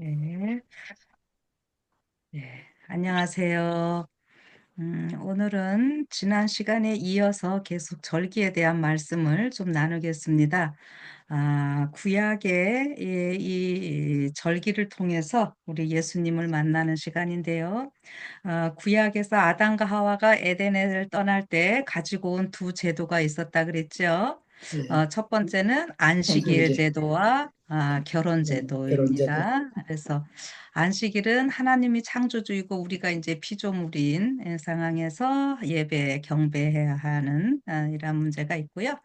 네, 네, 안녕하세요. 오늘은 지난 시간에 이어서 계속 절기에 대한 말씀을 좀 나누겠습니다. 구약의 이 절기를 통해서 우리 예수님을 만나는 시간인데요. 구약에서 아담과 하와가 에덴을 떠날 때 가지고 온 두 제도가 있었다 그랬죠. 예, 첫 번째는 안식일 안식일제, 제도와 결혼 결혼제도. 제도입니다. 그래서 안식일은 하나님이 창조주이고 우리가 이제 피조물인 상황에서 예배, 경배해야 하는 이런 문제가 있고요.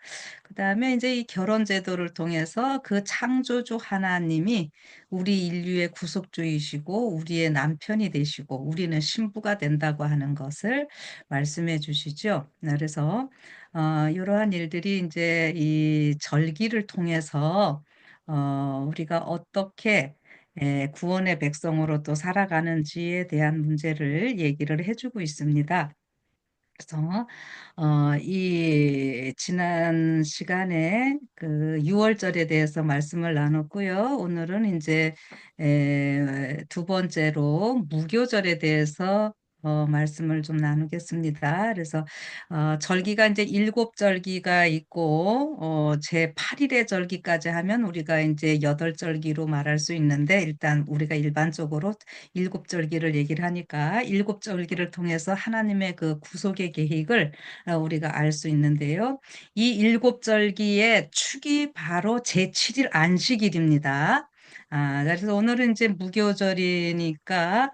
그다음에 이제 이 결혼 제도를 통해서 그 창조주 하나님이 우리 인류의 구속주이시고 우리의 남편이 되시고 우리는 신부가 된다고 하는 것을 말씀해 주시죠. 그래서 이러한 일들이 이제 이 절기를 통해서 우리가 어떻게 구원의 백성으로 또 살아가는지에 대한 문제를 얘기를 해주고 있습니다. 그래서 이 지난 시간에 그 유월절에 대해서 말씀을 나눴고요. 오늘은 이제 두 번째로 무교절에 대해서 말씀을 좀 나누겠습니다. 그래서 절기가 이제 일곱 절기가 있고 제 8일의 절기까지 하면 우리가 이제 여덟 절기로 말할 수 있는데 일단 우리가 일반적으로 일곱 절기를 얘기를 하니까 일곱 절기를 통해서 하나님의 그 구속의 계획을 우리가 알 수 있는데요. 이 일곱 절기의 축이 바로 제7일 안식일입니다. 그래서 오늘은 이제 무교절이니까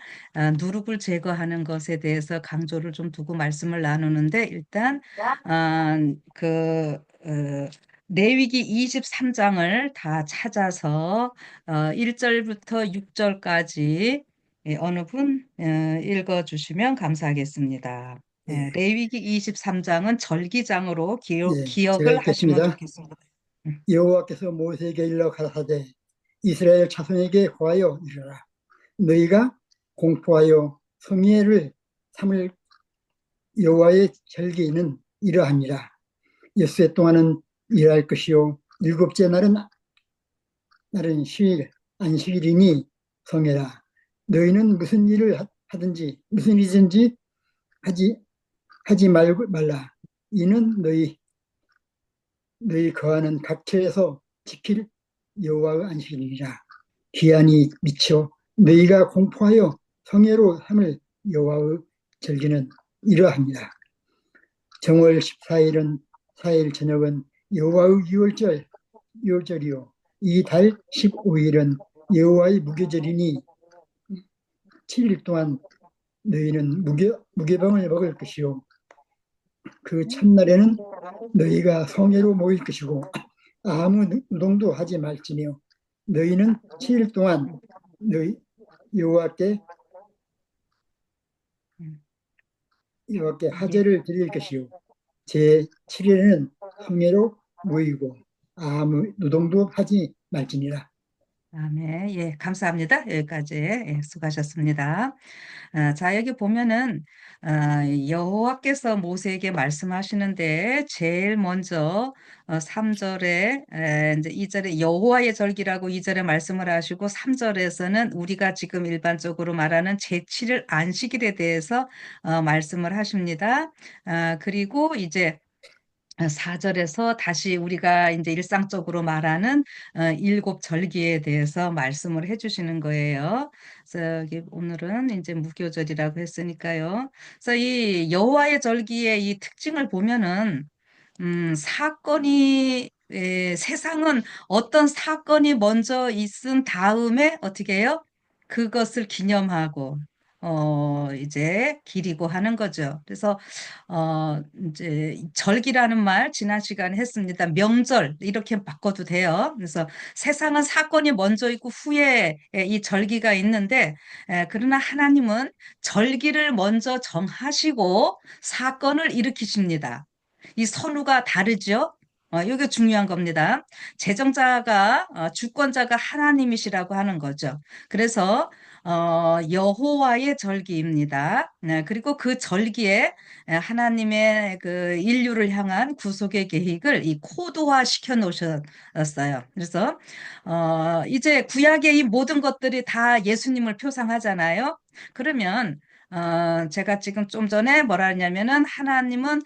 누룩을 제거하는 것에 대해서 강조를 좀 두고 말씀을 나누는데 일단 아, 그 어, 레위기 23장을 다 찾아서 1절부터 6절까지 어느 분 읽어주시면 감사하겠습니다. 예, 레위기 23장은 절기장으로 제가 기억을 하시면 읽겠습니다. 좋겠습니다. 음. 여호와께서 모세에게 일러 가라사대 이스라엘 자손에게 고하여 이르라. 너희가 공포하여 성회를 삼을 여호와의 절기는 이러하니라. 엿새 동안은 일할 것이요 일곱째 날은 휴일 안식일이니 성회라. 너희는 무슨 일을 하든지 무슨 일이든지 하지 하지 말라. 이는 너희 거하는 각처에서 지킬 여호와의 안식일이라. 기한이 미쳐 너희가 공포하여 성회로 삼을 여호와의 절기는 이러합니다. 정월 14일은 4일 저녁은 여호와의 유월절이요 이 달 15일은 여호와의 무교절이니 7일 동안 너희는 무교병을 먹을 것이요 그 첫날에는 너희가 성회로 모일 것이고 아무 노동도 하지 말지며 너희는 7일 동안 너희 여호와께 음. 여호와께 예. 하제를 드릴 것이요 제 7일에는 성회로 모이고 아무 노동도 하지 말지니라. 네, 예, 감사합니다. 여기까지 수고하셨습니다. 자, 여기 보면은 여호와께서 모세에게 말씀하시는데 제일 먼저 3절에 이제 2절에 여호와의 절기라고 2절에 말씀을 하시고 3절에서는 우리가 지금 일반적으로 말하는 제7일 안식일에 대해서 말씀을 하십니다. 그리고 이제 4절에서 다시 우리가 이제 일상적으로 말하는 일곱 절기에 대해서 말씀을 해주시는 거예요. 그래서 여기 오늘은 이제 무교절이라고 했으니까요. 그래서 이 여호와의 절기의 이 특징을 보면은 사건이 세상은 어떤 사건이 먼저 있은 다음에 어떻게 해요? 그것을 기념하고 이제 기리고 하는 거죠. 그래서 이제 절기라는 말 지난 시간에 했습니다. 명절 이렇게 바꿔도 돼요. 그래서 세상은 사건이 먼저 있고 후에 이 절기가 있는데 그러나 하나님은 절기를 먼저 정하시고 사건을 일으키십니다. 이 선우가 다르죠. 이게 중요한 겁니다. 재정자가, 주권자가 하나님이시라고 하는 거죠. 그래서, 여호와의 절기입니다. 네, 그리고 그 절기에 하나님의 그 인류를 향한 구속의 계획을 이 코드화 시켜 놓으셨어요. 그래서, 이제 구약의 이 모든 것들이 다 예수님을 표상하잖아요. 그러면, 제가 지금 좀 전에 뭐라 했냐면은 하나님은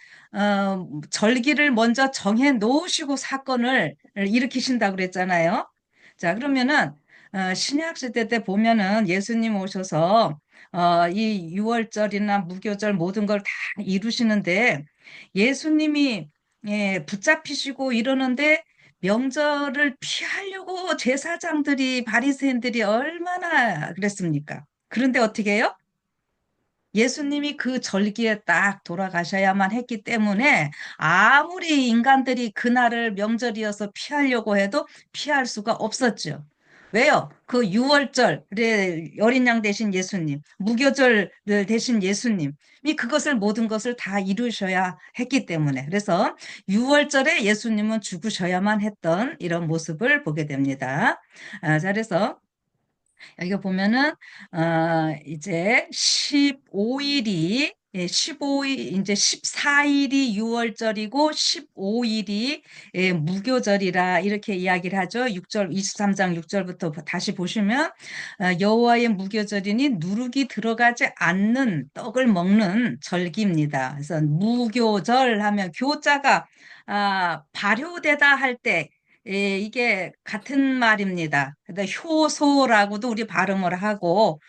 절기를 먼저 정해 놓으시고 사건을 일으키신다고 그랬잖아요. 자, 그러면은 신약 시대 때 보면은 예수님 오셔서 이 유월절이나 무교절 모든 걸 다 이루시는데 예수님이 붙잡히시고 이러는데 명절을 피하려고 제사장들이 바리새인들이 얼마나 그랬습니까? 그런데 어떻게 해요? 예수님이 그 절기에 딱 돌아가셔야만 했기 때문에 아무리 인간들이 그날을 명절이어서 피하려고 해도 피할 수가 없었죠. 왜요? 그 유월절에 어린 양 대신 예수님, 무교절 대신 예수님이 그것을 모든 것을 다 이루셔야 했기 때문에 그래서 유월절에 예수님은 죽으셔야만 했던 이런 모습을 보게 됩니다. 자, 그래서 여기 보면은 이제 15일이 15일 이제 14일이 유월절이고 15일이 무교절이라 이렇게 이야기를 하죠. 6절 23장 6절부터 다시 보시면 여호와의 무교절이니 누룩이 들어가지 않는 떡을 먹는 절기입니다. 그래서 무교절 하면 교자가 발효되다 할때 이게 같은 말입니다. 근데 효소라고도 우리 발음을 하고,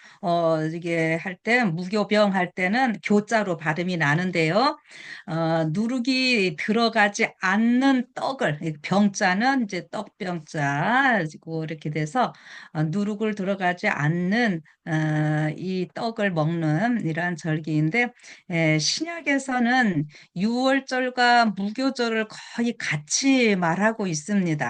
이게 할 때, 무교병 할 때는 교자로 발음이 나는데요. 누룩이 들어가지 않는 떡을, 이 병자는 이제 떡병자, 고 이렇게 돼서, 누룩을 들어가지 않는, 이 떡을 먹는 이러한 절기인데, 신약에서는 유월절과 무교절을 거의 같이 말하고 있습니다.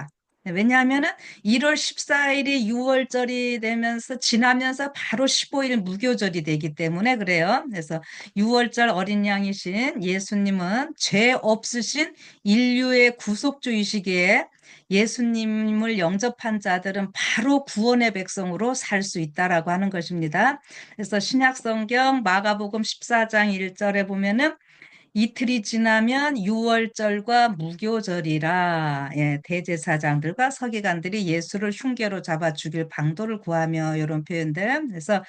왜냐하면은 1월 14일이 유월절이 되면서 지나면서 바로 15일 무교절이 되기 때문에 그래요. 그래서 유월절 어린 양이신 예수님은 죄 없으신 인류의 구속주이시기에 예수님을 영접한 자들은 바로 구원의 백성으로 살 수 있다라고 하는 것입니다. 그래서 신약성경 마가복음 14장 1절에 보면은 이틀이 지나면 유월절과 무교절이라 대제사장들과 서기관들이 예수를 흉계로 잡아 죽일 방도를 구하며 이런 표현들 그래서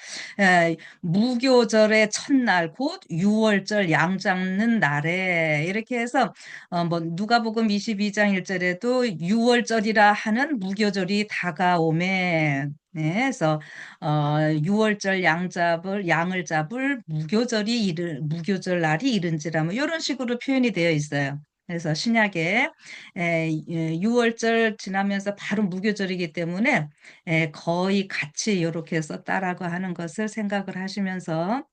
무교절의 첫날 곧 유월절 양 잡는 날에 이렇게 해서 뭐 누가복음 22장 1절에도 유월절이라 하는 무교절이 다가오매 그래서 6월절 양을 잡을 무교절 날이 이른지라 뭐 이런 식으로 표현이 되어 있어요. 그래서 신약에 6월절 지나면서 바로 무교절이기 때문에 거의 같이 이렇게 썼다라고 하는 것을 생각을 하시면서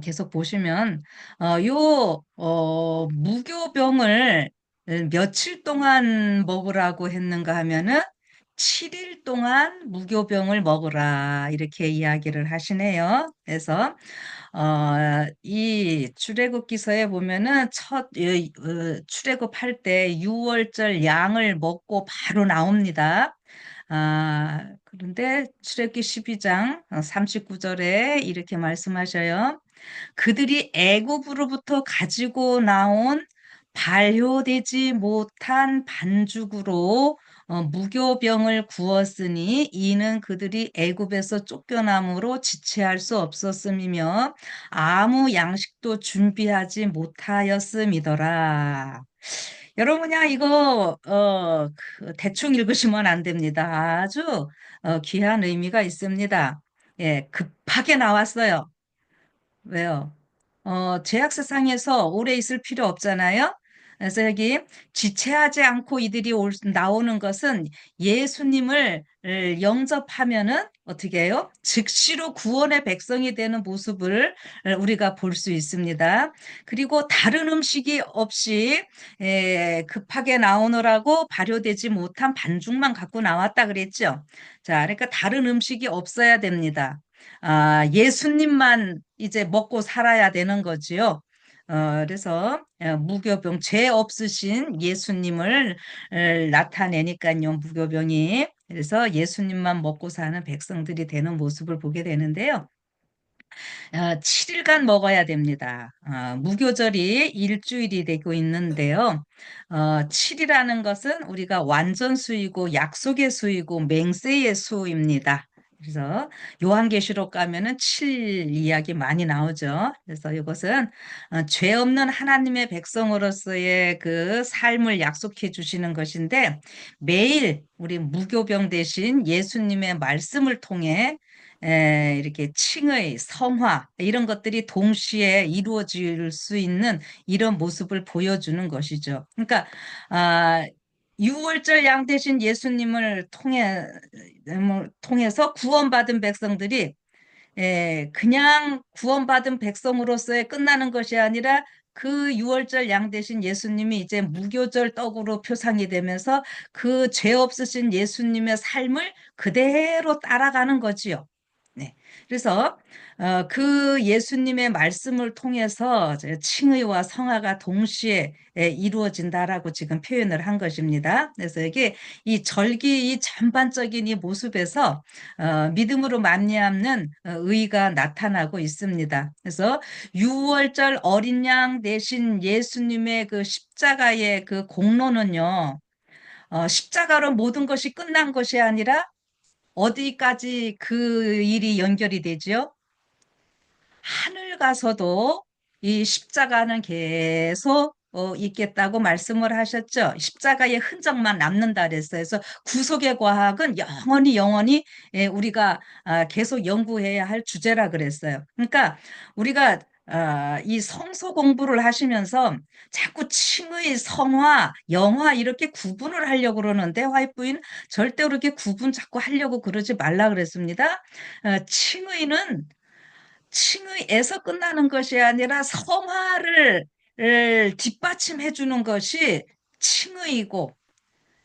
계속 보시면 무교병을 며칠 동안 먹으라고 했는가 하면은 7일 동안 무교병을 먹으라 이렇게 이야기를 하시네요. 그래서 이 출애굽기서에 보면은 출애굽할 때 유월절 양을 먹고 바로 나옵니다. 그런데 출애굽기 12장 39절에 이렇게 말씀하셔요. 그들이 애굽으로부터 가지고 나온 발효되지 못한 반죽으로 무교병을 구웠으니 이는 그들이 애굽에서 쫓겨남으로 지체할 수 없었음이며 아무 양식도 준비하지 못하였음이더라. 여러분 그냥 이거 대충 읽으시면 안 됩니다. 아주 귀한 의미가 있습니다. 예, 급하게 나왔어요. 왜요? 제약 세상에서 오래 있을 필요 없잖아요. 그래서 여기 지체하지 않고 이들이 나오는 것은 예수님을 영접하면은 어떻게 해요? 즉시로 구원의 백성이 되는 모습을 우리가 볼 수 있습니다. 그리고 다른 음식이 없이 급하게 나오느라고 발효되지 못한 반죽만 갖고 나왔다 그랬죠. 자, 그러니까 다른 음식이 없어야 됩니다. 예수님만 이제 먹고 살아야 되는 거지요. 그래서 무교병, 죄 없으신 예수님을 나타내니까요, 무교병이. 그래서 예수님만 먹고 사는 백성들이 되는 모습을 보게 되는데요. 7일간 먹어야 됩니다. 무교절이 일주일이 되고 있는데요. 7이라는 것은 우리가 완전 수이고 약속의 수이고 맹세의 수입니다. 그래서 요한계시록 가면은 7 이야기 많이 나오죠. 그래서 이것은 죄 없는 하나님의 백성으로서의 그 삶을 약속해 주시는 것인데 매일 우리 무교병 대신 예수님의 말씀을 통해 이렇게 칭의, 성화 이런 것들이 동시에 이루어질 수 있는 이런 모습을 보여주는 것이죠. 그러니까 아, 유월절 양 대신 예수님을 통해서 구원받은 백성들이 그냥 구원받은 백성으로서의 끝나는 것이 아니라 그 유월절 양 대신 예수님이 이제 무교절 떡으로 표상이 되면서 그 죄 없으신 예수님의 삶을 그대로 따라가는 거지요. 네. 그래서 그 예수님의 말씀을 통해서 이제 칭의와 성화가 동시에 이루어진다라고 지금 표현을 한 것입니다. 그래서 이게 이 절기 이 전반적인 이 모습에서 믿음으로 말미암는 의가 나타나고 있습니다. 그래서 유월절 어린 양 대신 예수님의 그 십자가의 그 공로는요, 십자가로 모든 것이 끝난 것이 아니라 어디까지 그 일이 연결이 되지요? 하늘 가서도 이 십자가는 계속 있겠다고 말씀을 하셨죠. 십자가의 흔적만 남는다 그랬어요. 그래서 구속의 과학은 영원히 우리가 계속 연구해야 할 주제라 그랬어요. 그러니까 우리가 이 성서 공부를 하시면서 자꾸 칭의, 성화, 영화 이렇게 구분을 하려고 그러는데 화이트부인 절대로 그렇게 구분 자꾸 하려고 그러지 말라 그랬습니다. 칭의는 칭의에서 끝나는 것이 아니라 성화를 뒷받침해 주는 것이 칭의이고,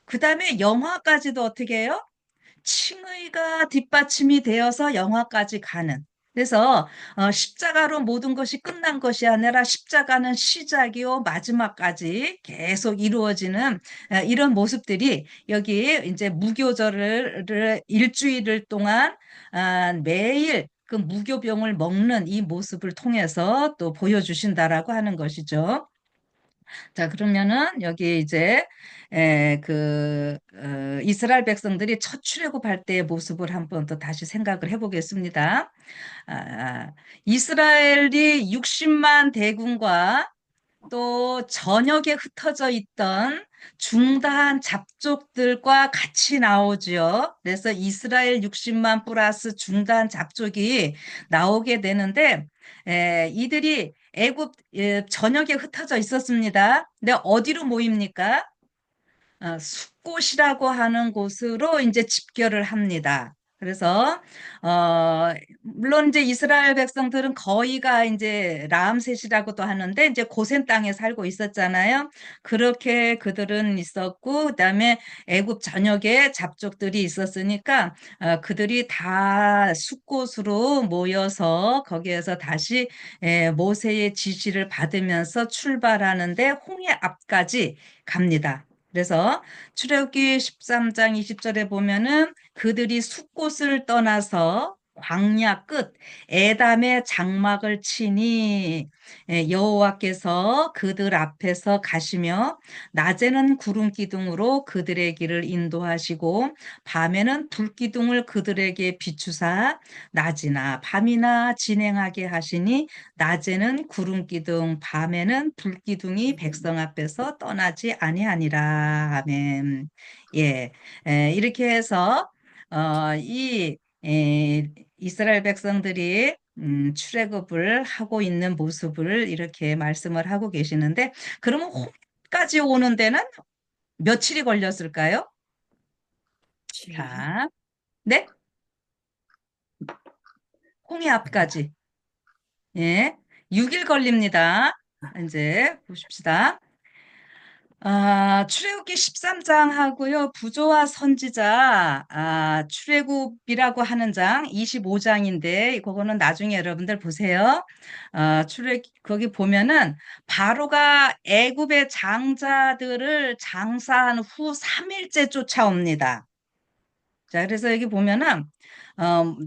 그 다음에 영화까지도 어떻게 해요? 칭의가 뒷받침이 되어서 영화까지 가는. 그래서 십자가로 모든 것이 끝난 것이 아니라 십자가는 시작이요 마지막까지 계속 이루어지는 이런 모습들이 여기 이제 무교절을 일주일을 동안 매일 그 무교병을 먹는 이 모습을 통해서 또 보여주신다라고 하는 것이죠. 자, 그러면은 여기 이제 이스라엘 백성들이 첫 출애굽할 때의 모습을 한번 또 다시 생각을 해보겠습니다. 이스라엘이 60만 대군과 또 전역에 흩어져 있던 중다한 잡족들과 같이 나오죠. 그래서 이스라엘 60만 플러스 중다한 잡족이 나오게 되는데 이들이 애굽 전역에 흩어져 있었습니다. 근데 어디로 모입니까? 숫곳이라고 하는 곳으로 이제 집결을 합니다. 그래서 물론 이제 이스라엘 백성들은 거의가 이제 라암셋이라고도 하는데 이제 고센 땅에 살고 있었잖아요. 그렇게 그들은 있었고 그다음에 애굽 전역에 잡족들이 있었으니까 그들이 다 숫곳으로 모여서 거기에서 다시 모세의 지시를 받으면서 출발하는데 홍해 앞까지 갑니다. 그래서 출애굽기 13장 20절에 보면은 그들이 숫곳을 떠나서 광야 끝 에담의 장막을 치니 여호와께서 그들 앞에서 가시며 낮에는 구름 기둥으로 그들의 길을 인도하시고 밤에는 불 기둥을 그들에게 비추사 낮이나 밤이나 진행하게 하시니 낮에는 구름 기둥 밤에는 불 기둥이 백성 앞에서 떠나지 아니하니라. 아멘. 예. 이렇게 해서 이 이스라엘 백성들이 출애굽을 하고 있는 모습을 이렇게 말씀을 하고 계시는데 그러면 홍해까지 오는 데는 며칠이 걸렸을까요? 7일. 자, 네? 홍해 앞까지. 예. 6일 걸립니다. 이제 보십시다. 출애굽기 13장하고요. 부조와 선지자, 출애굽이라고 하는 장 25장인데, 그거는 나중에 여러분들 보세요. 거기 보면은, 바로가 애굽의 장자들을 장사한 후 3일째 쫓아옵니다. 자, 그래서 여기 보면은,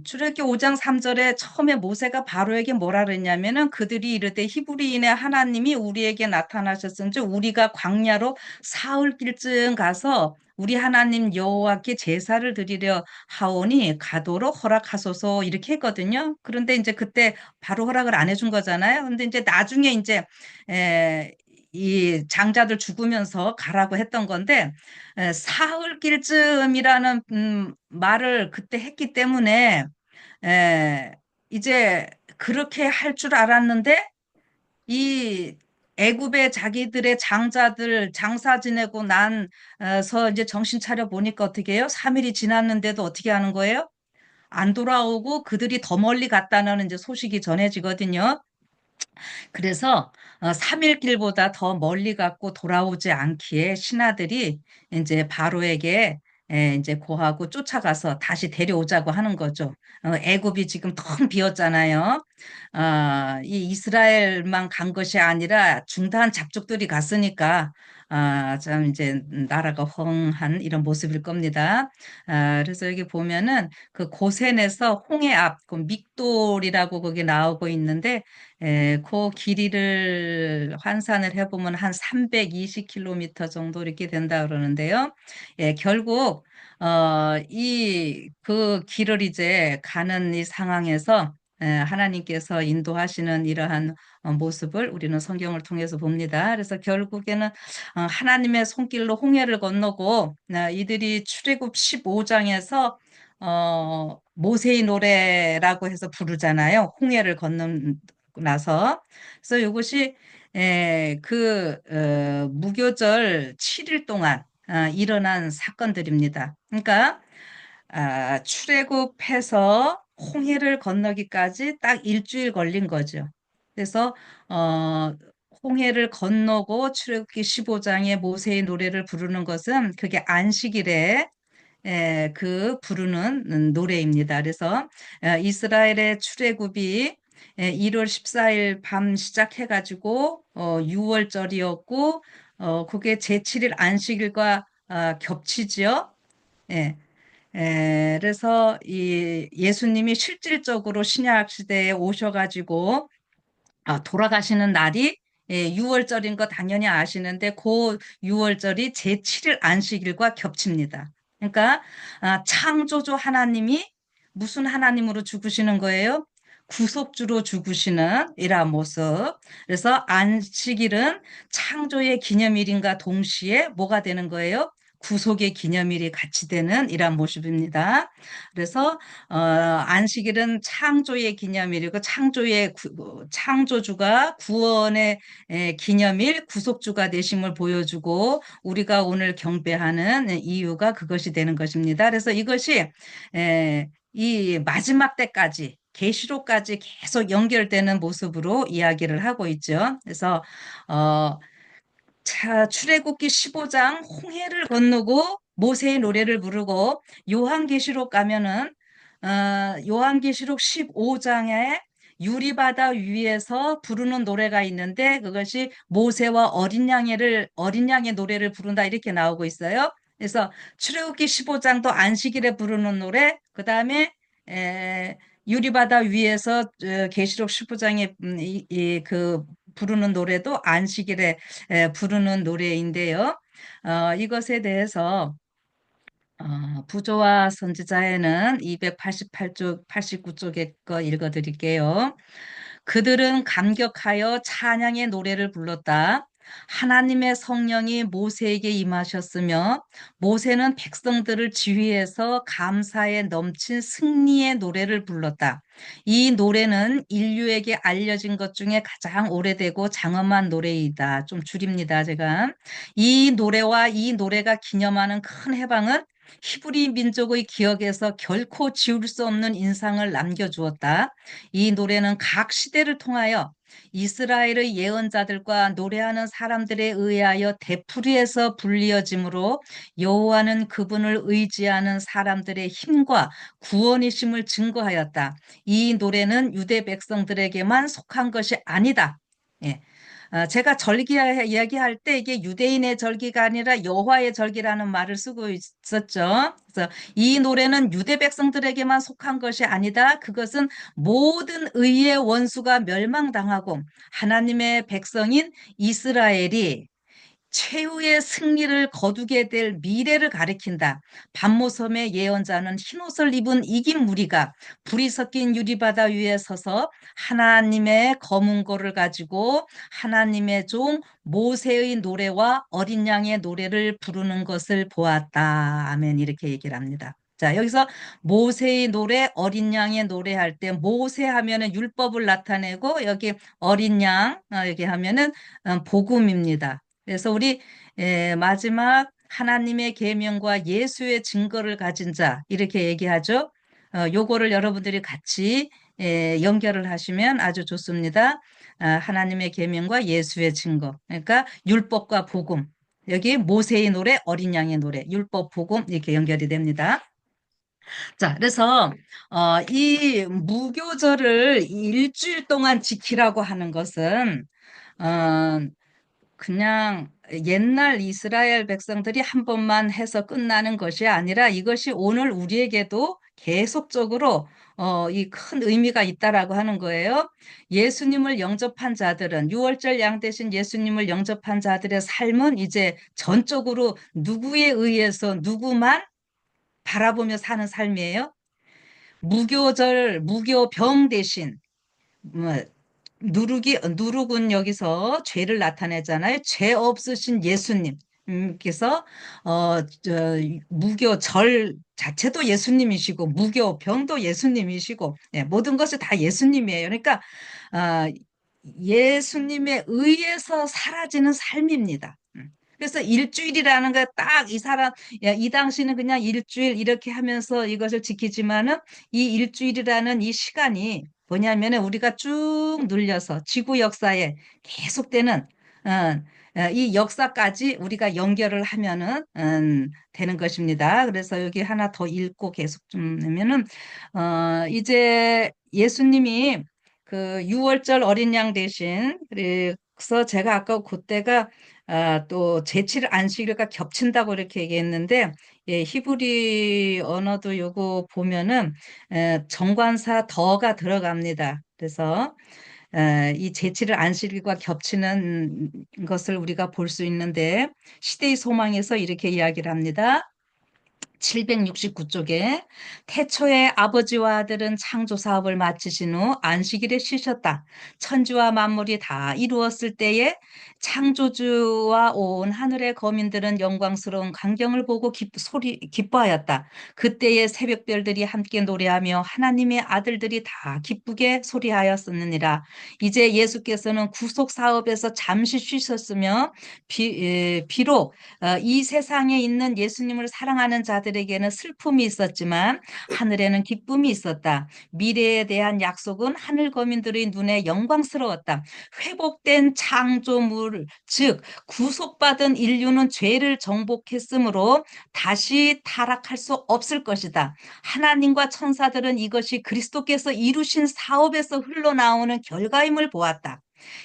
출애굽기 5장 3절에 처음에 모세가 바로에게 뭐라 그랬냐면은 그들이 이르되 히브리인의 하나님이 우리에게 나타나셨은지 우리가 광야로 사흘 길쯤 가서 우리 하나님 여호와께 제사를 드리려 하오니 가도록 허락하소서 이렇게 했거든요. 그런데 이제 그때 바로 허락을 안 해준 거잖아요. 근데 이제 나중에 이제 이 장자들 죽으면서 가라고 했던 건데 사흘길쯤이라는 말을 그때 했기 때문에 에, 이제 그렇게 할 줄 알았는데 이 애굽의 자기들의 장자들 장사 지내고 난서 이제 정신 차려 보니까 어떻게 해요? 3일이 지났는데도 어떻게 하는 거예요? 안 돌아오고 그들이 더 멀리 갔다는 이제 소식이 전해지거든요. 그래서 3일 길보다 더 멀리 갔고 돌아오지 않기에 신하들이 이제 바로에게 이제 고하고 쫓아가서 다시 데려오자고 하는 거죠. 애굽이 지금 텅 비었잖아요. 이 이스라엘만 간 것이 아니라 중다한 잡족들이 갔으니까 참 이제 나라가 헝한 이런 모습일 겁니다. 그래서 여기 보면은 그 고센에서 홍해 앞, 그 믹돌이라고 거기 나오고 있는데 그 길이를 환산을 해보면 한 320km 정도 이렇게 된다 그러는데요. 결국 그 길을 이제 가는 이 상황에서 하나님께서 인도하시는 이러한 모습을 우리는 성경을 통해서 봅니다. 그래서 결국에는 하나님의 손길로 홍해를 건너고 이들이 출애굽 15장에서 모세의 노래라고 해서 부르잖아요. 홍해를 건넌 나서. 그래서 이것이 무교절 7일 동안 일어난 사건들입니다. 그러니까 출애굽해서 홍해를 건너기까지 딱 일주일 걸린 거죠. 그래서 어, 홍해를 건너고 출애굽기 15장의 모세의 노래를 부르는 것은 그게 안식일에 그 부르는 노래입니다. 그래서 이스라엘의 출애굽이 1월 14일 밤 시작해가지고 6월절이었고 그게 제7일 안식일과 겹치지요. 예. 그래서 이 예수님이 실질적으로 신약 시대에 오셔가지고 돌아가시는 날이 6월절인 거 당연히 아시는데 그 6월절이 제7일 안식일과 겹칩니다. 그러니까 창조주 하나님이 무슨 하나님으로 죽으시는 거예요? 구속주로 죽으시는 이러한 모습. 그래서 안식일은 창조의 기념일인가 동시에 뭐가 되는 거예요? 구속의 기념일이 같이 되는 이러한 모습입니다. 그래서 안식일은 창조의 기념일이고 창조주가 구원의 기념일, 구속주가 되심을 보여주고 우리가 오늘 경배하는 이유가 그것이 되는 것입니다. 그래서 이것이 이 마지막 때까지 계시록까지 계속 연결되는 모습으로 이야기를 하고 있죠. 그래서 어, 출애굽기 15장 홍해를 건너고 모세의 노래를 부르고 요한계시록 가면은 요한계시록 15장에 유리바다 위에서 부르는 노래가 있는데 그것이 모세와 어린 양의 노래를 부른다 이렇게 나오고 있어요. 그래서 출애굽기 15장도 안식일에 부르는 노래, 그다음에 에, 유리바다 위에서 계시록 15장에 그 부르는 노래도 안식일에 부르는 노래인데요. 이것에 대해서 부조와 선지자에는 288쪽, 89쪽의 거 읽어드릴게요. 그들은 감격하여 찬양의 노래를 불렀다. 하나님의 성령이 모세에게 임하셨으며 모세는 백성들을 지휘해서 감사에 넘친 승리의 노래를 불렀다. 이 노래는 인류에게 알려진 것 중에 가장 오래되고 장엄한 노래이다. 좀 줄입니다, 제가. 이 노래와 이 노래가 기념하는 큰 해방은 히브리 민족의 기억에서 결코 지울 수 없는 인상을 남겨주었다. 이 노래는 각 시대를 통하여 이스라엘의 예언자들과 노래하는 사람들에 의하여 되풀이해서 불리어지므로 여호와는 그분을 의지하는 사람들의 힘과 구원이심을 증거하였다. 이 노래는 유대 백성들에게만 속한 것이 아니다. 예. 제가 절기 이야기할 때 이게 유대인의 절기가 아니라 여호와의 절기라는 말을 쓰고 있었죠. 그래서 이 노래는 유대 백성들에게만 속한 것이 아니다. 그것은 모든 의의 원수가 멸망당하고 하나님의 백성인 이스라엘이 최후의 승리를 거두게 될 미래를 가리킨다. 반모섬의 예언자는 흰옷을 입은 이긴 무리가 불이 섞인 유리바다 위에 서서 하나님의 검은고를 가지고 하나님의 종 모세의 노래와 어린 양의 노래를 부르는 것을 보았다. 아멘. 이렇게 얘기를 합니다. 자, 여기서 모세의 노래, 어린 양의 노래할 때 모세 하면은 율법을 나타내고 여기 어린 양 여기 하면은 복음입니다. 그래서 우리 마지막 하나님의 계명과 예수의 증거를 가진 자 이렇게 얘기하죠. 요거를 여러분들이 같이 연결을 하시면 아주 좋습니다. 하나님의 계명과 예수의 증거. 그러니까 율법과 복음. 여기 모세의 노래, 어린 양의 노래, 율법, 복음 이렇게 연결이 됩니다. 자, 그래서 이 무교절을 일주일 동안 지키라고 하는 것은 어, 그냥 옛날 이스라엘 백성들이 한 번만 해서 끝나는 것이 아니라 이것이 오늘 우리에게도 계속적으로 이 큰 의미가 있다라고 하는 거예요. 예수님을 영접한 자들은 유월절 양 대신 예수님을 영접한 자들의 삶은 이제 전적으로 누구에 의해서 누구만 바라보며 사는 삶이에요. 무교절, 무교병 대신 뭐 누룩은 여기서 죄를 나타내잖아요. 죄 없으신 예수님. 그래서 무교 절 자체도 예수님이시고 무교 병도 예수님이시고 모든 것이 다 예수님이에요. 그러니까 어, 예수님에 의해서 사라지는 삶입니다. 그래서 일주일이라는 거 딱 이 사람, 이 당시는 그냥 일주일 이렇게 하면서 이것을 지키지만은 이 일주일이라는 이 시간이 뭐냐면은 우리가 쭉 눌려서 지구 역사에 계속되는 이 역사까지 우리가 연결을 하면은 되는 것입니다. 그래서 여기 하나 더 읽고 계속 좀 하면은 이제 예수님이 그 유월절 어린 양 대신 그래서 제가 아까 그때가 또 제칠 안식일과 겹친다고 이렇게 얘기했는데 히브리 언어도 요거 보면은 정관사 더가 들어갑니다. 그래서 이 제칠을 안식일과 겹치는 것을 우리가 볼 수 있는데 시대의 소망에서 이렇게 이야기를 합니다. 769쪽에 태초에 아버지와 아들은 창조 사업을 마치신 후 안식일에 쉬셨다. 천지와 만물이 다 이루었을 때에 창조주와 온 하늘의 거민들은 영광스러운 광경을 보고 기뻐하였다. 그때의 새벽별들이 함께 노래하며 하나님의 아들들이 다 기쁘게 소리하였었느니라. 이제 예수께서는 구속 사업에서 잠시 쉬셨으며 비록 이 세상에 있는 예수님을 사랑하는 자들에게는 슬픔이 있었지만 하늘에는 기쁨이 있었다. 미래에 대한 약속은 하늘 거민들의 눈에 영광스러웠다. 회복된 창조물, 즉 구속받은 인류는 죄를 정복했으므로 다시 타락할 수 없을 것이다. 하나님과 천사들은 이것이 그리스도께서 이루신 사업에서 흘러나오는 결과임을 보았다.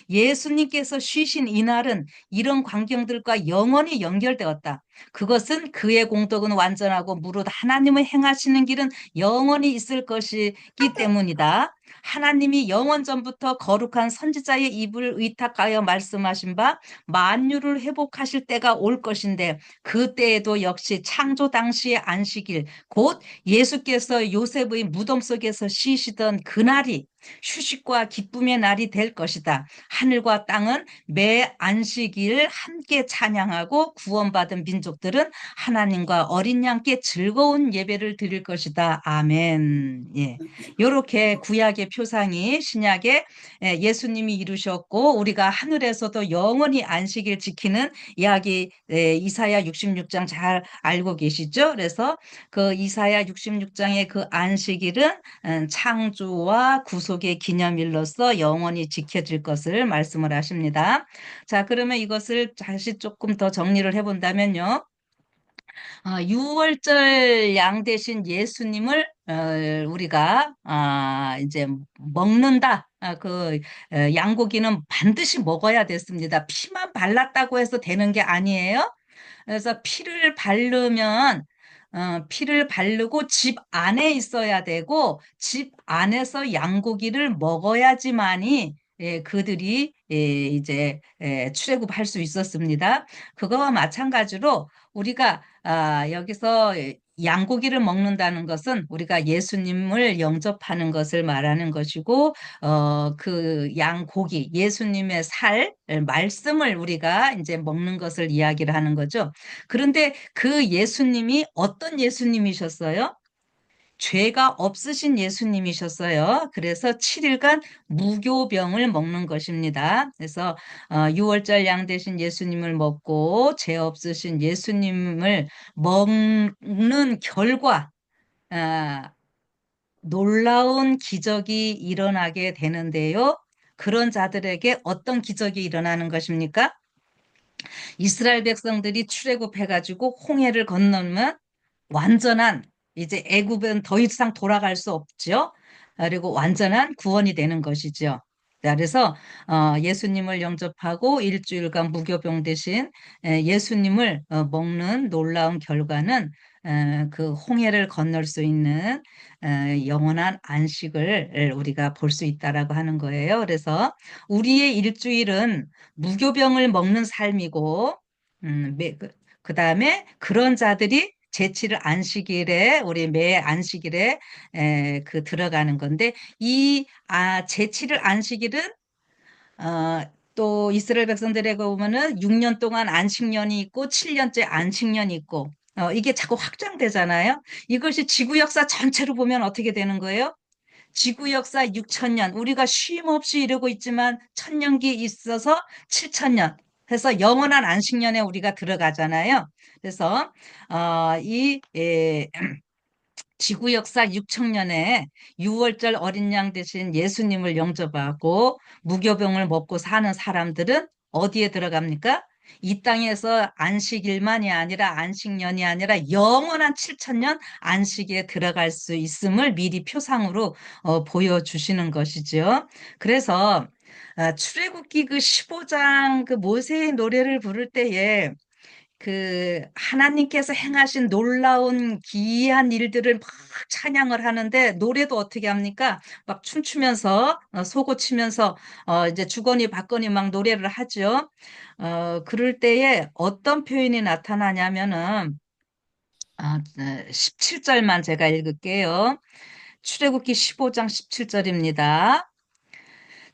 예수님께서 쉬신 이날은 이런 광경들과 영원히 연결되었다. 그것은 그의 공덕은 완전하고 무릇 하나님의 행하시는 길은 영원히 있을 것이기 때문이다. 하나님이 영원 전부터 거룩한 선지자의 입을 의탁하여 말씀하신 바 만유를 회복하실 때가 올 것인데 그때에도 역시 창조 당시의 안식일 곧 예수께서 요셉의 무덤 속에서 쉬시던 그날이 휴식과 기쁨의 날이 될 것이다. 하늘과 땅은 매 안식일 함께 찬양하고 구원받은 민족들은 하나님과 어린 양께 즐거운 예배를 드릴 것이다. 아멘. 예. 이렇게 구약의 언약의 표상이 신약에 예수님이 이루셨고 우리가 하늘에서도 영원히 안식일 지키는 이야기 이사야 66장 잘 알고 계시죠? 그래서 그 이사야 66장의 그 안식일은 창조와 구속의 기념일로서 영원히 지켜질 것을 말씀을 하십니다. 자, 그러면 이것을 다시 조금 더 정리를 해본다면요. 6월절 양 대신 예수님을 우리가 이제 먹는다. 양고기는 반드시 먹어야 됐습니다. 피만 발랐다고 해서 되는 게 아니에요. 그래서 피를 바르고 집 안에 있어야 되고 집 안에서 양고기를 먹어야지만이 그들이 이제 출애굽할 수 있었습니다. 그거와 마찬가지로 우리가 여기서 양고기를 먹는다는 것은 우리가 예수님을 영접하는 것을 말하는 것이고 그 양고기 예수님의 말씀을 우리가 이제 먹는 것을 이야기를 하는 거죠. 그런데 그 예수님이 어떤 예수님이셨어요? 죄가 없으신 예수님이셨어요. 그래서 7일간 무교병을 먹는 것입니다. 그래서 6월절 양 대신 예수님을 먹고 죄 없으신 예수님을 먹는 결과 아, 놀라운 기적이 일어나게 되는데요. 그런 자들에게 어떤 기적이 일어나는 것입니까? 이스라엘 백성들이 출애굽해가지고 홍해를 건너면 완전한 이제 애굽은 더 이상 돌아갈 수 없죠. 그리고 완전한 구원이 되는 것이죠. 자, 그래서 예수님을 영접하고 일주일간 무교병 대신 예수님을 먹는 놀라운 결과는 그 홍해를 건널 수 있는 영원한 안식을 우리가 볼 수 있다라고 하는 거예요. 그래서 우리의 일주일은 무교병을 먹는 삶이고 그다음에 그런 자들이 제칠을 안식일에 우리 매 안식일에 그 들어가는 건데 이 제칠을 안식일은 또 이스라엘 백성들에게 보면은 6년 동안 안식년이 있고 7년째 안식년이 있고 이게 자꾸 확장되잖아요. 이것이 지구 역사 전체로 보면 어떻게 되는 거예요? 지구 역사 6천년 우리가 쉼 없이 이루고 있지만 천년기 있어서 7천년 해서 영원한 안식년에 우리가 들어가잖아요. 그래서 이 지구 역사 6천년에 6월절 어린 양 대신 예수님을 영접하고 무교병을 먹고 사는 사람들은 어디에 들어갑니까? 이 땅에서 안식일만이 아니라 안식년이 아니라 영원한 7천년 안식에 들어갈 수 있음을 미리 표상으로 보여주시는 것이죠. 그래서 출애굽기 그 15장 그 모세의 노래를 부를 때에 그 하나님께서 행하신 놀라운 기이한 일들을 막 찬양을 하는데 노래도 어떻게 합니까? 막 춤추면서 소고 치면서 이제 주거니 받거니 막 노래를 하죠. 그럴 때에 어떤 표현이 나타나냐면은 17절만 제가 읽을게요. 출애굽기 15장 17절입니다.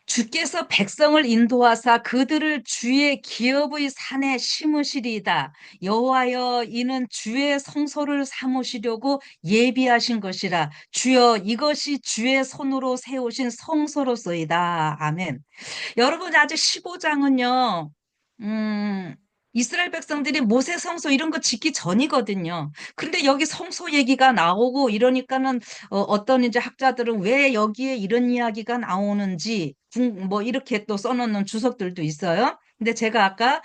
주께서 백성을 인도하사 그들을 주의 기업의 산에 심으시리이다. 여호와여 이는 주의 성소를 삼으시려고 예비하신 것이라. 주여 이것이 주의 손으로 세우신 성소로소이다. 아멘. 여러분 아직 15장은요. 음, 이스라엘 백성들이 모세 성소 이런 거 짓기 전이거든요. 근데 여기 성소 얘기가 나오고 이러니까는 어떤 이제 학자들은 왜 여기에 이런 이야기가 나오는지 뭐 이렇게 또 써놓는 주석들도 있어요. 근데 제가 아까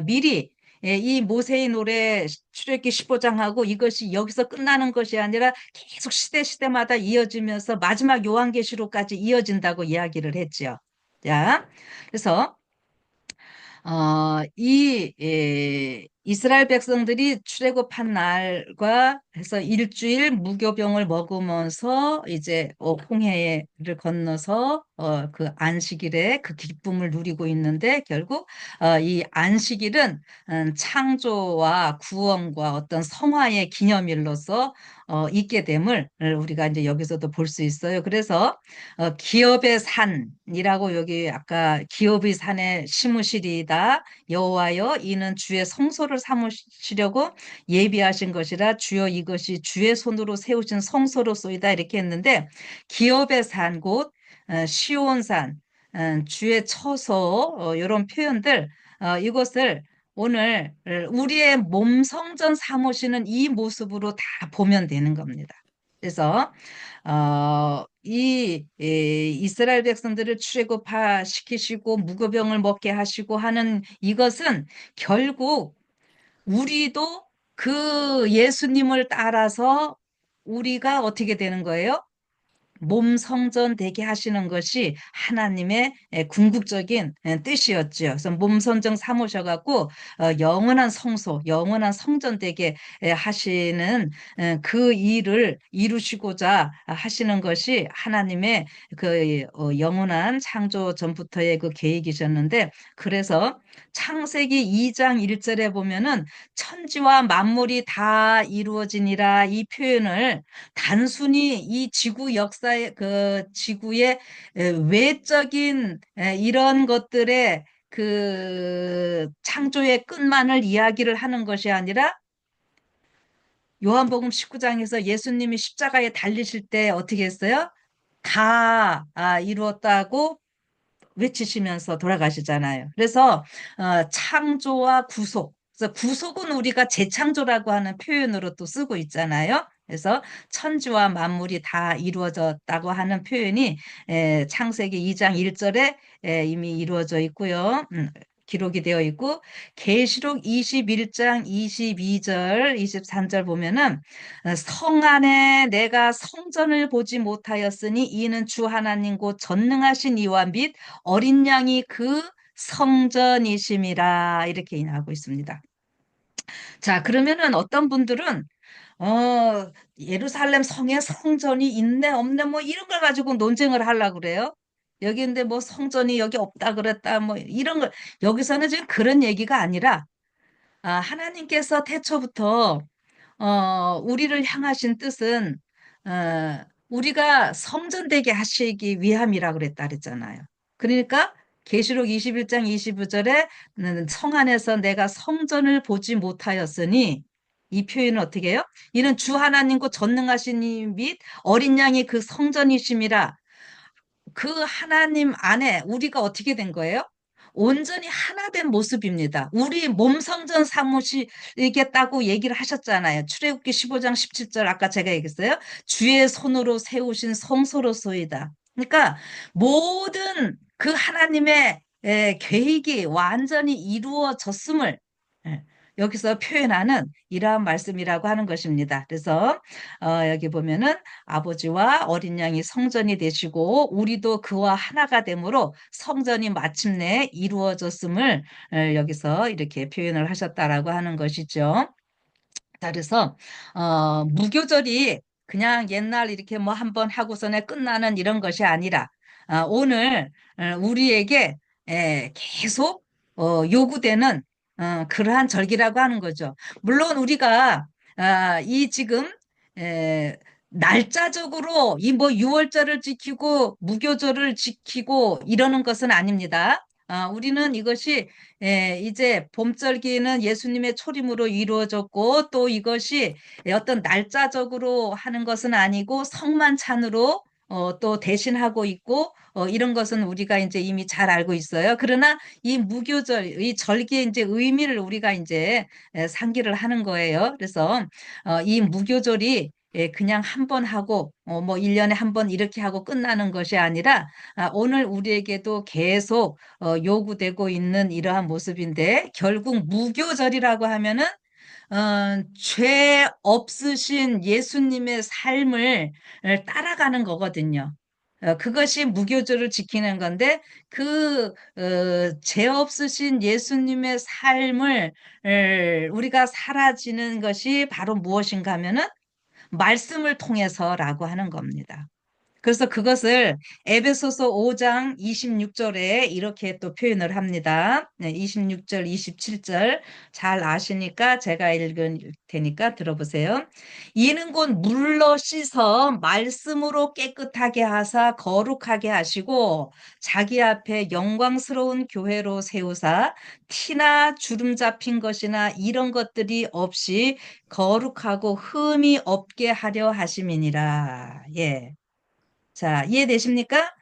미리 이 모세의 노래 출애굽기 15장하고 이것이 여기서 끝나는 것이 아니라 계속 시대마다 이어지면서 마지막 요한계시록까지 이어진다고 이야기를 했죠. 자, 그래서 이스라엘 백성들이 출애굽한 날과 해서 일주일 무교병을 먹으면서 이제 홍해를 건너서 그 안식일에 그 기쁨을 누리고 있는데 결국 이 안식일은 창조와 구원과 어떤 성화의 기념일로서 있게 됨을 우리가 이제 여기서도 볼 수 있어요. 그래서 기업의 산이라고 여기 아까 기업의 산에 심으시리이다. 여호와여 이는 주의 성소를 삼으시려고 예비하신 것이라 주여 이것이 주의 손으로 세우신 성소로소이다 이렇게 했는데 기업의 산 곧 시온산, 주의 처소, 이런 표현들, 이것을 오늘 우리의 몸 성전 삼으시는 이 모습으로 다 보면 되는 겁니다. 그래서 이스라엘 백성들을 출애굽화 시키시고 무교병을 먹게 하시고 하는 이것은 결국 우리도 그 예수님을 따라서 우리가 어떻게 되는 거예요? 몸 성전 되게 하시는 것이 하나님의 궁극적인 뜻이었죠. 그래서 몸 성전 삼으셔갖고 영원한 성소, 영원한 성전 되게 하시는 그 일을 이루시고자 하시는 것이 하나님의 그 영원한 창조 전부터의 그 계획이셨는데, 그래서 창세기 2장 1절에 보면은 천지와 만물이 다 이루어지니라, 이 표현을 단순히 이 지구 역사의 그 지구의 외적인 이런 것들의 그 창조의 끝만을 이야기를 하는 것이 아니라, 요한복음 19장에서 예수님이 십자가에 달리실 때 어떻게 했어요? 다 이루었다고 외치시면서 돌아가시잖아요. 그래서 창조와 구속. 그래서 구속은 우리가 재창조라고 하는 표현으로 또 쓰고 있잖아요. 그래서 천지와 만물이 다 이루어졌다고 하는 표현이 창세기 2장 1절에 이미 이루어져 있고요. 기록이 되어 있고, 계시록 21장 22절, 23절 보면은 성 안에 내가 성전을 보지 못하였으니 이는 주 하나님 곧 전능하신 이와 및 어린 양이 그 성전이심이라, 이렇게 나오고 있습니다. 자, 그러면은 어떤 분들은 예루살렘 성에 성전이 있네 없네 뭐 이런 걸 가지고 논쟁을 하려고 그래요. 여기 근데 뭐 성전이 여기 없다 그랬다 뭐 이런 걸, 여기서는 지금 그런 얘기가 아니라 하나님께서 태초부터 우리를 향하신 뜻은 우리가 성전되게 하시기 위함이라 그랬다 그랬잖아요. 그러니까 계시록 21장 22절에 성 안에서 내가 성전을 보지 못하였으니, 이 표현은 어떻게 해요? 이는 주 하나님과 전능하신 이및 어린 양이 그 성전이심이라. 그 하나님 안에 우리가 어떻게 된 거예요? 온전히 하나 된 모습입니다. 우리 몸 성전 삼으시겠다고 얘기를 하셨잖아요. 출애굽기 15장 17절, 아까 제가 얘기했어요. 주의 손으로 세우신 성소로소이다. 그러니까 모든 그 하나님의 계획이 완전히 이루어졌음을 예, 여기서 표현하는 이러한 말씀이라고 하는 것입니다. 그래서 여기 보면은 아버지와 어린 양이 성전이 되시고 우리도 그와 하나가 되므로 성전이 마침내 이루어졌음을 여기서 이렇게 표현을 하셨다라고 하는 것이죠. 자, 그래서 무교절이 그냥 옛날 이렇게 뭐 한 번 하고서는 끝나는 이런 것이 아니라 오늘 우리에게 계속 요구되는 그러한 절기라고 하는 거죠. 물론 우리가 이 지금 에, 날짜적으로 이 뭐 유월절을 지키고 무교절을 지키고 이러는 것은 아닙니다. 우리는 이것이 이제 봄절기는 예수님의 초림으로 이루어졌고, 또 이것이 어떤 날짜적으로 하는 것은 아니고 성만찬으로 또 대신하고 있고, 이런 것은 우리가 이제 이미 잘 알고 있어요. 그러나 이 무교절, 이 절기의 이제 의미를 우리가 이제 상기를 하는 거예요. 그래서 이 무교절이 그냥 한 번 하고 뭐 1년에 한 번 이렇게 하고 끝나는 것이 아니라 오늘 우리에게도 계속 요구되고 있는 이러한 모습인데, 결국 무교절이라고 하면은 죄 없으신 예수님의 삶을 따라가는 거거든요. 그것이 무교절을 지키는 건데, 그 죄 없으신 예수님의 삶을 우리가 사라지는 것이 바로 무엇인가 하면은 말씀을 통해서라고 하는 겁니다. 그래서 그것을 에베소서 5장 26절에 이렇게 또 표현을 합니다. 네, 26절, 27절 잘 아시니까 제가 읽을 테니까 들어보세요. 이는 곧 물로 씻어 말씀으로 깨끗하게 하사 거룩하게 하시고 자기 앞에 영광스러운 교회로 세우사 티나 주름 잡힌 것이나 이런 것들이 없이 거룩하고 흠이 없게 하려 하심이니라. 예. 자, 이해되십니까?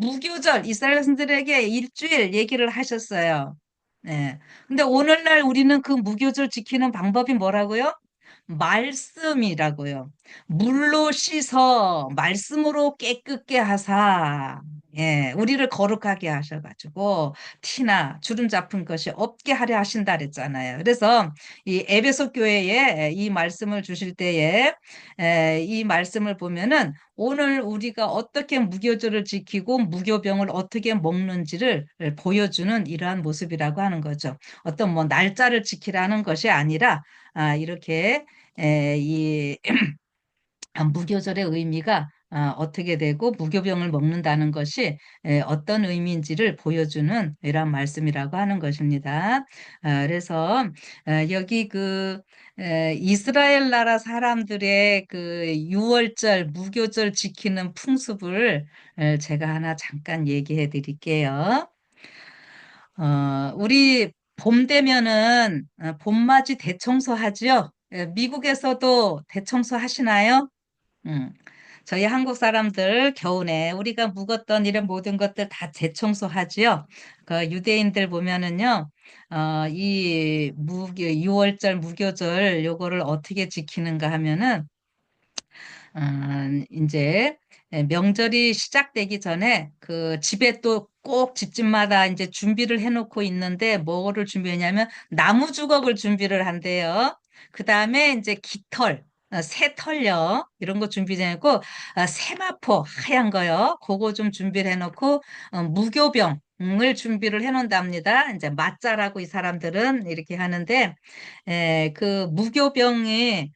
무교절, 이스라엘 백성들에게 일주일 얘기를 하셨어요. 네. 근데 오늘날 우리는 그 무교절 지키는 방법이 뭐라고요? 말씀이라고요. 물로 씻어 말씀으로 깨끗게 하사. 예, 우리를 거룩하게 하셔가지고 티나 주름 잡힌 것이 없게 하려 하신다 그랬잖아요. 그래서 이 에베소 교회에 이 말씀을 주실 때에 이 말씀을 보면은 오늘 우리가 어떻게 무교절을 지키고 무교병을 어떻게 먹는지를 보여주는 이러한 모습이라고 하는 거죠. 어떤 뭐 날짜를 지키라는 것이 아니라 이렇게 이 무교절의 의미가 어떻게 되고 무교병을 먹는다는 것이 어떤 의미인지를 보여주는 이런 말씀이라고 하는 것입니다. 그래서 여기 이스라엘 나라 사람들의 그 유월절 무교절 지키는 풍습을 제가 하나 잠깐 얘기해 드릴게요. 우리 봄 되면은 봄맞이 대청소 하지요? 미국에서도 대청소 하시나요? 음. 저희 한국 사람들 겨우내 우리가 묵었던 이런 모든 것들 다 재청소하지요. 그 유대인들 보면은요, 이 6월절 무교절 요거를 어떻게 지키는가 하면은 이제 명절이 시작되기 전에 그 집에 또 꼭 집집마다 이제 준비를 해놓고 있는데 뭐를 준비했냐면 나무 주걱을 준비를 한대요. 그 다음에 이제 깃털, 새털요 이런 거 준비해놓고 세마포 하얀 거요. 그거 좀 준비를 해놓고 무교병을 준비를 해놓는답니다. 이제 맞자라고 이 사람들은 이렇게 하는데 그 무교병이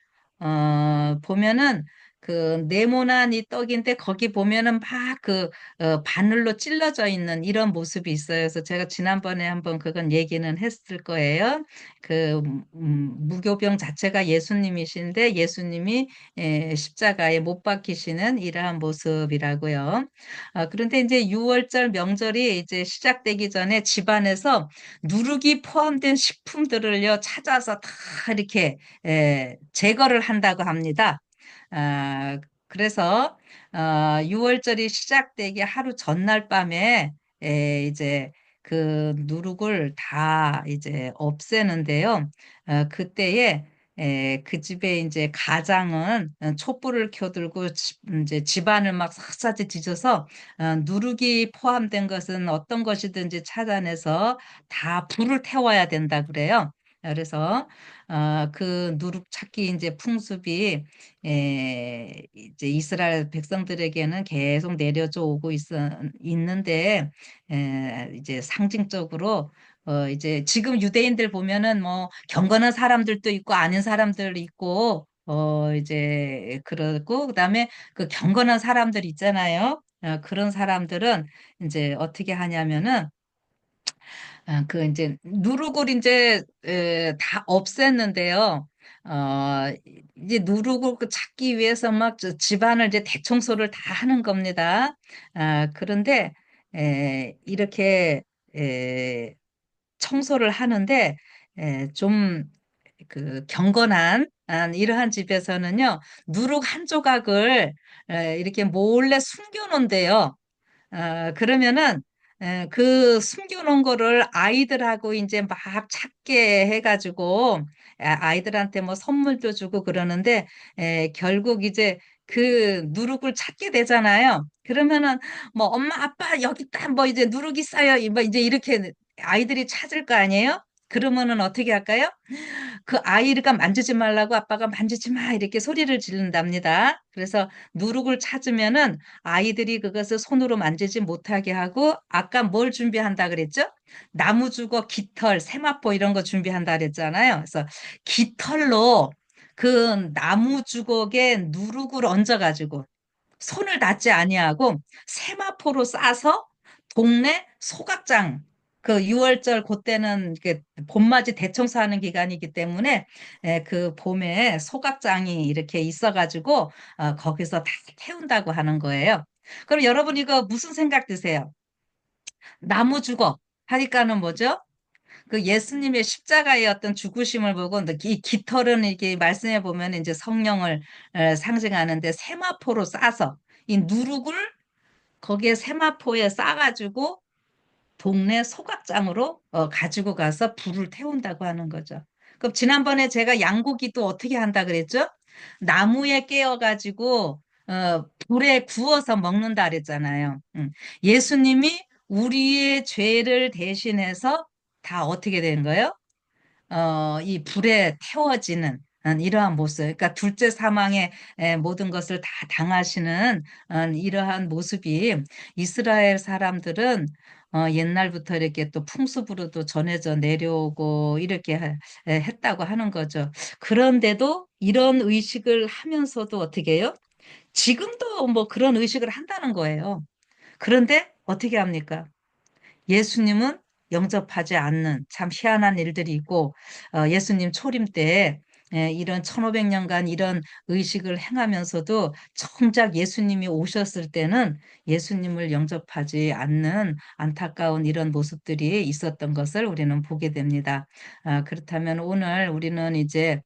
보면은 그 네모난 이 떡인데 거기 보면은 막 바늘로 찔러져 있는 이런 모습이 있어요. 그래서 제가 지난번에 한번 그건 얘기는 했을 거예요. 무교병 자체가 예수님이신데 예수님이 십자가에 못 박히시는 이러한 모습이라고요. 그런데 이제 6월절 명절이 이제 시작되기 전에 집안에서 누룩이 포함된 식품들을요 찾아서 다 이렇게 제거를 한다고 합니다. 아, 그래서 6월절이 시작되기 하루 전날 밤에 이제 그 누룩을 다 이제 없애는데요. 그때에 그 집에 이제 가장은 촛불을 켜들고 이제 집안을 막 샅샅이 뒤져서 누룩이 포함된 것은 어떤 것이든지 찾아내서 다 불을 태워야 된다 그래요. 그래서 그 누룩 찾기 이제 풍습이 이제 이스라엘 백성들에게는 계속 내려져 오고 있는데 이제 상징적으로 이제 지금 유대인들 보면은 뭐 경건한 사람들도 있고 아닌 사람들 있고 이제 그러고 그다음에 그 경건한 사람들 있잖아요. 그런 사람들은 이제 어떻게 하냐면은 그 이제 누룩을 이제 다 없앴는데요. 이제 누룩을 찾기 위해서 막 집안을 이제 대청소를 다 하는 겁니다. 그런데 이렇게 에, 청소를 하는데 좀 그 경건한 이러한 집에서는요 누룩 한 조각을 이렇게 몰래 숨겨놓은대요. 그러면은 그 숨겨놓은 거를 아이들하고 이제 막 찾게 해가지고 아이들한테 뭐 선물도 주고 그러는데 결국 이제 그 누룩을 찾게 되잖아요. 그러면은 뭐 엄마 아빠 여기 있다 뭐 이제 누룩 있어요. 뭐 이제 이렇게 아이들이 찾을 거 아니에요? 그러면은 어떻게 할까요? 그 아이가 만지지 말라고 아빠가 만지지 마 이렇게 소리를 지른답니다. 그래서 누룩을 찾으면은 아이들이 그것을 손으로 만지지 못하게 하고 아까 뭘 준비한다 그랬죠? 나무 주걱, 깃털, 세마포 이런 거 준비한다 그랬잖아요. 그래서 깃털로 그 나무 주걱에 누룩을 얹어가지고 손을 닿지 아니하고 세마포로 싸서 동네 소각장 그 6월절 그때는 그 봄맞이 대청소하는 기간이기 때문에 그 봄에 소각장이 이렇게 있어가지고 거기서 다 태운다고 하는 거예요. 그럼 여러분 이거 무슨 생각 드세요? 나무 주걱 하니까는 뭐죠? 그 예수님의 십자가의 어떤 죽으심을 보고 이 깃털은 이렇게 말씀해 보면 이제 성령을 상징하는데 세마포로 싸서 이 누룩을 거기에 세마포에 싸가지고 동네 소각장으로 가지고 가서 불을 태운다고 하는 거죠. 그럼 지난번에 제가 양고기도 어떻게 한다 그랬죠? 나무에 깨어가지고 불에 구워서 먹는다 그랬잖아요. 예수님이 우리의 죄를 대신해서 다 어떻게 된 거예요? 이 불에 태워지는 이러한 모습, 그러니까 둘째 사망의 모든 것을 다 당하시는 이러한 모습이 이스라엘 사람들은 옛날부터 이렇게 또 풍습으로도 전해져 내려오고 이렇게 했다고 하는 거죠. 그런데도 이런 의식을 하면서도 어떻게 해요? 지금도 뭐 그런 의식을 한다는 거예요. 그런데 어떻게 합니까? 예수님은 영접하지 않는 참 희한한 일들이 있고 예수님 초림 때 이런 1500년간 이런 의식을 행하면서도 정작 예수님이 오셨을 때는 예수님을 영접하지 않는 안타까운 이런 모습들이 있었던 것을 우리는 보게 됩니다. 그렇다면 오늘 우리는 이제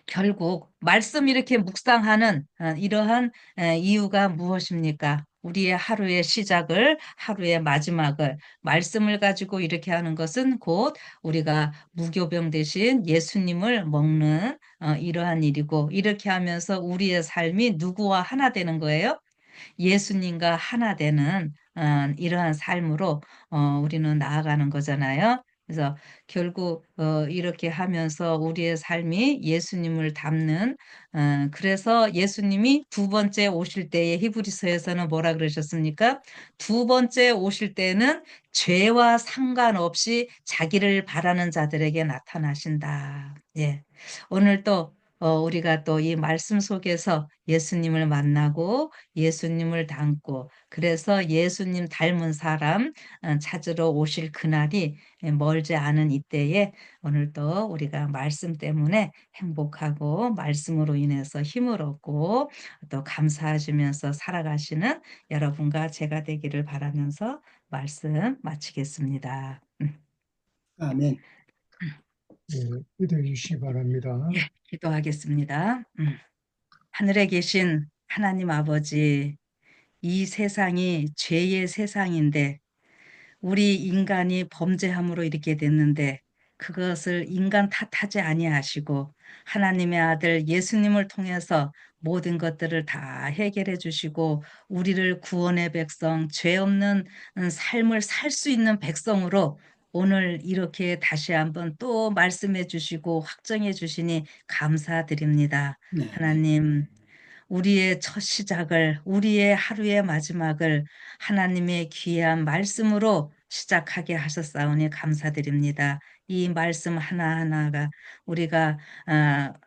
결국 말씀 이렇게 묵상하는 이러한 이유가 무엇입니까? 우리의 하루의 시작을, 하루의 마지막을 말씀을 가지고 이렇게 하는 것은 곧 우리가 무교병 대신 예수님을 먹는 이러한 일이고, 이렇게 하면서 우리의 삶이 누구와 하나 되는 거예요? 예수님과 하나 되는 이러한 삶으로 우리는 나아가는 거잖아요. 그래서 결국 이렇게 하면서 우리의 삶이 예수님을 닮는 그래서 예수님이 두 번째 오실 때에 히브리서에서는 뭐라 그러셨습니까? 두 번째 오실 때는 죄와 상관없이 자기를 바라는 자들에게 나타나신다. 예. 오늘 또 우리가 또 이 말씀 속에서 예수님을 만나고 예수님을 닮고 그래서 예수님 닮은 사람 찾으러 오실 그날이 멀지 않은 이때에 오늘도 우리가 말씀 때문에 행복하고 말씀으로 인해서 힘을 얻고 또 감사하시면서 살아가시는 여러분과 제가 되기를 바라면서 말씀 마치겠습니다. 아멘. 예, 기도해 주시기 바랍니다. 예, 기도하겠습니다. 하늘에 계신 하나님 아버지, 이 세상이 죄의 세상인데 우리 인간이 범죄함으로 이렇게 됐는데 그것을 인간 탓하지 아니하시고 하나님의 아들 예수님을 통해서 모든 것들을 다 해결해 주시고 우리를 구원의 백성, 죄 없는 삶을 살 수 있는 백성으로 오늘 이렇게 다시 한번 또 말씀해 주시고 확정해 주시니 감사드립니다. 네, 네. 하나님, 우리의 첫 시작을, 우리의 하루의 마지막을 하나님의 귀한 말씀으로 시작하게 하셨사오니 감사드립니다. 이 말씀 하나하나가 우리가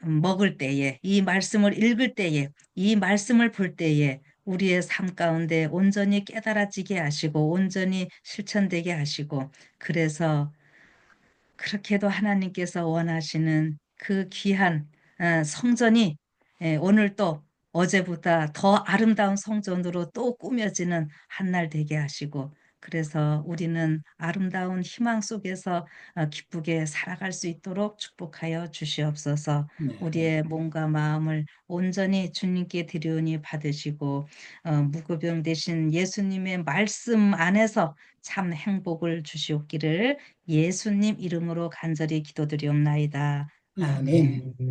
먹을 때에, 이 말씀을 읽을 때에, 이 말씀을 볼 때에 우리의 삶 가운데 온전히 깨달아지게 하시고 온전히 실천되게 하시고 그래서 그렇게도 하나님께서 원하시는 그 귀한 성전이 오늘 또 어제보다 더 아름다운 성전으로 또 꾸며지는 한날 되게 하시고 그래서 우리는 아름다운 희망 속에서 기쁘게 살아갈 수 있도록 축복하여 주시옵소서. 네, 네. 우리의 몸과 마음을 온전히 주님께 드리오니 받으시고 무고병 되신 예수님의 말씀 안에서 참 행복을 주시옵기를 예수님 이름으로 간절히 기도드리옵나이다. 아멘. 아멘. 음.